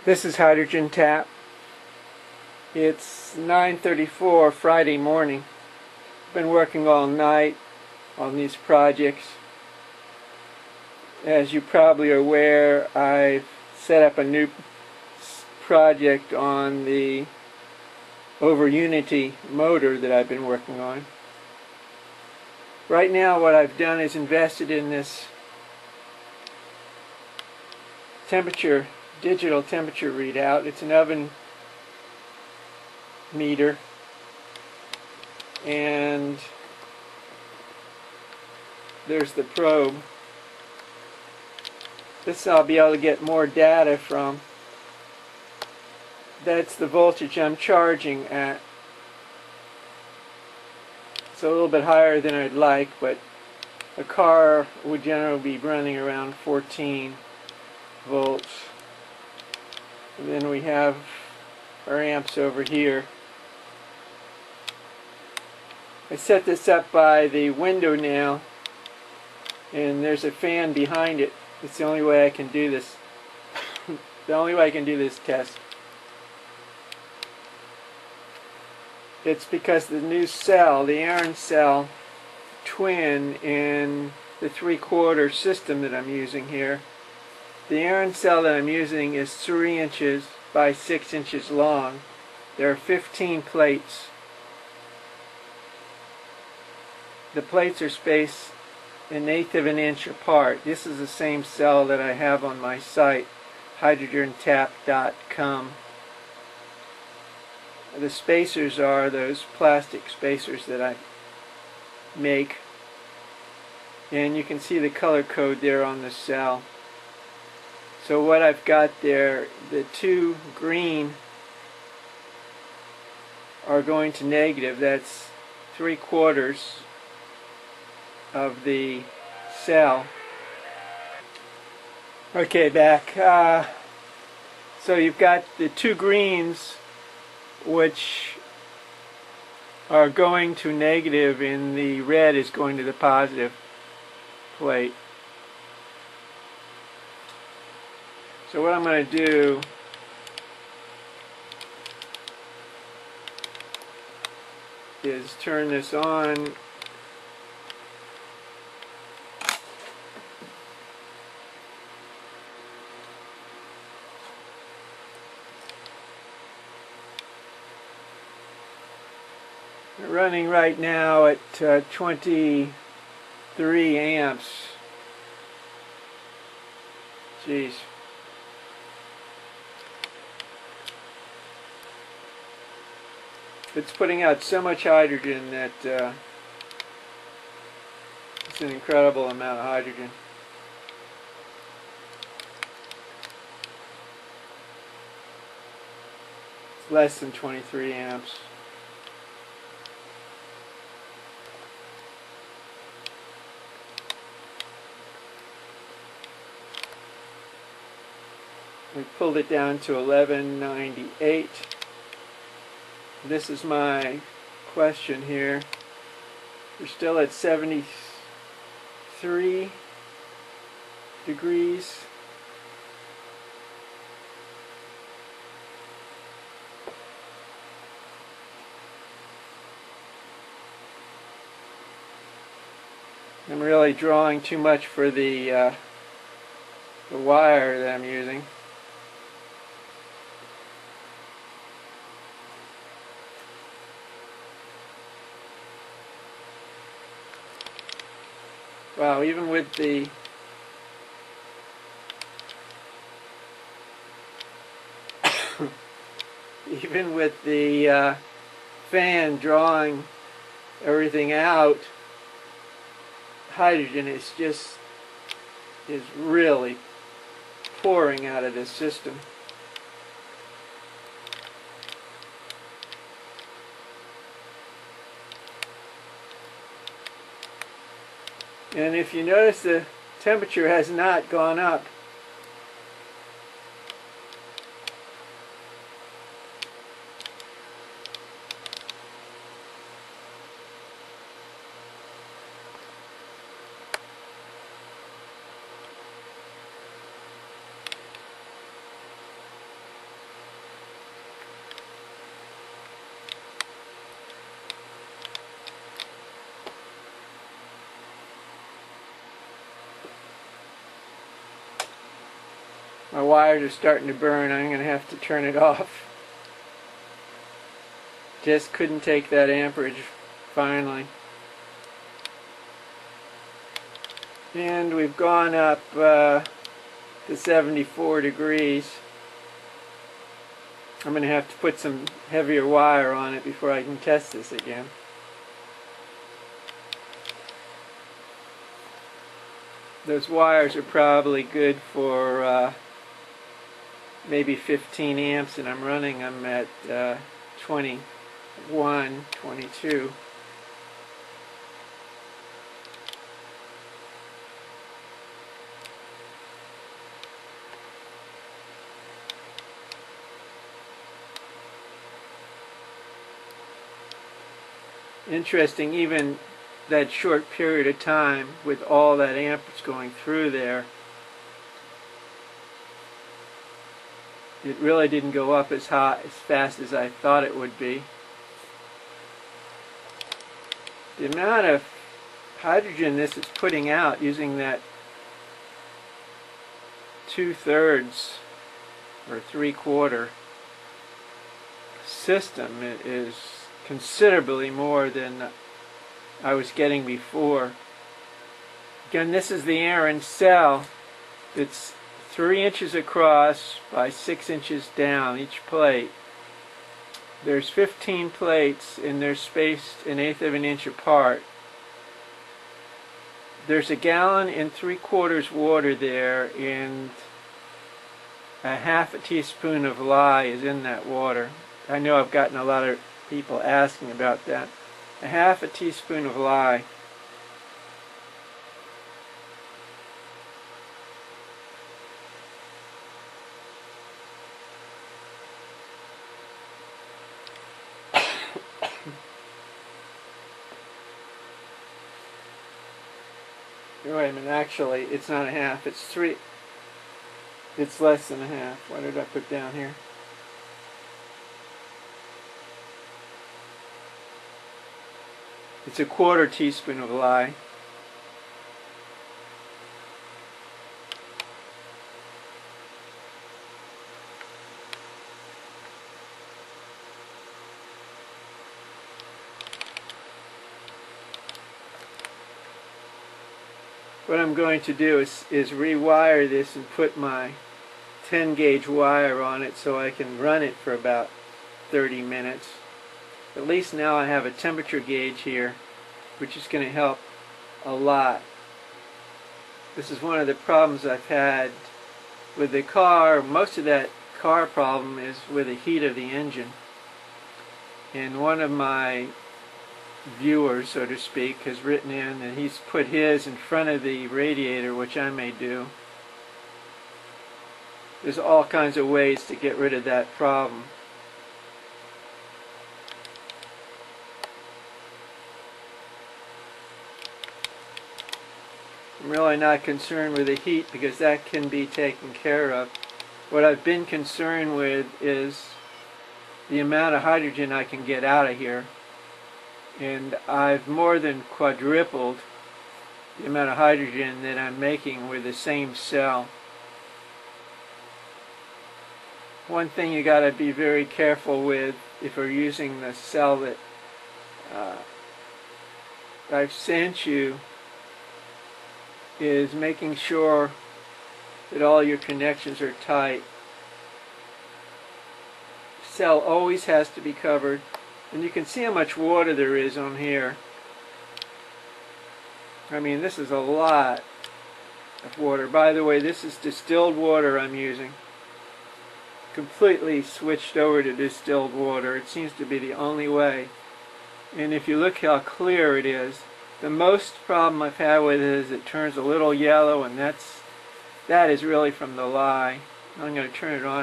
This is Hydrogen Tap. It's 9:34 Friday morning. Been working all night on these projects. As you probably are aware, I've set up a new project on the over Unity motor that I've been working on. Right now what I've done is invested in this digital temperature readout. It's an oven meter, and there's the probe. This I'll be able to get more data from. That's the voltage I'm charging at. It's a little bit higher than I'd like, but a car would generally be running around 14 volts. And then we have our amps over here. I set this up by the window now, and there's a fan behind it. It's the only way I can do this. The only way I can do this test. It's because the new cell, the Aran cell twin in the 3/4 system that I'm using here. The Aran cell that I'm using is 3 inches by 6 inches long. There are 15 plates. The plates are spaced 1/8 of an inch apart. This is the same cell that I have on my site, hydrogentap.com. The spacers are those plastic spacers that I make, and you can see the color code there on the cell. So what I've got there, the 2 green are going to negative. That's 3/4 of the cell. Okay, back. So you've got the 2 greens, which are going to negative, and the red is going to the positive plate. So what I'm going to do is turn this on. We're running right now at 23 amps. Jeez. It's putting out so much hydrogen that it's an incredible amount of hydrogen. It's less than 23 amps. We pulled it down to 1198. This is my question here. We're still at 73 degrees. I'm really drawing too much for the wire that I'm using. Wow, even with the fan drawing everything out, hydrogen is really pouring out of this system. And if you notice, the temperature has not gone up. My wires are starting to burn. I'm going to have to turn it off. Just couldn't take that amperage finally. And we've gone up to 74 degrees. I'm going to have to put some heavier wire on it before I can test this again. Those wires are probably good for maybe 15 amps, and I'm running them at 21, 22. Interesting, even that short period of time with all that amperage going through there, it really didn't go up as fast as I thought it would be. The amount of hydrogen this is putting out using that 2/3 or 3/4 system is considerably more than I was getting before. Again, this is the Aran cell. It's 3 inches across by 6 inches down each plate. There's 15 plates and they're spaced 1/8 of an inch apart. There's 1 gallon and 3/4 water there, and 1/2 teaspoon of lye is in that water. I know I've gotten a lot of people asking about that. 1/2 teaspoon of lye. Wait a minute, actually it's not 1/2, it's 3. It's less than 1/2. What did I put down here? It's 1/4 teaspoon of lye. What I'm going to do is rewire this and put my 10 gauge wire on it so I can run it for about 30 minutes. At least now I have a temperature gauge here, which is going to help a lot. This is one of the problems I've had with the car. Most of that car problem is with the heat of the engine. And one of my viewers, so to speak, has written in and he's put his in front of the radiator, which I may do. There's all kinds of ways to get rid of that problem. I'm really not concerned with the heat because that can be taken care of. What I've been concerned with is the amount of hydrogen I can get out of here. And I've more than quadrupled the amount of hydrogen that I'm making with the same cell. One thing you got to be very careful with if you're using the cell that I've sent you is making sure that all your connections are tight. The cell always has to be covered, and you can see how much water there is on here. I mean, this is a lot of water. By the way, this is distilled water I'm using. Completely switched over to distilled water. It seems to be the only way. And if you look how clear it is, the most problem I've had with it is it turns a little yellow, and that is really from the lye. I'm going to turn it on.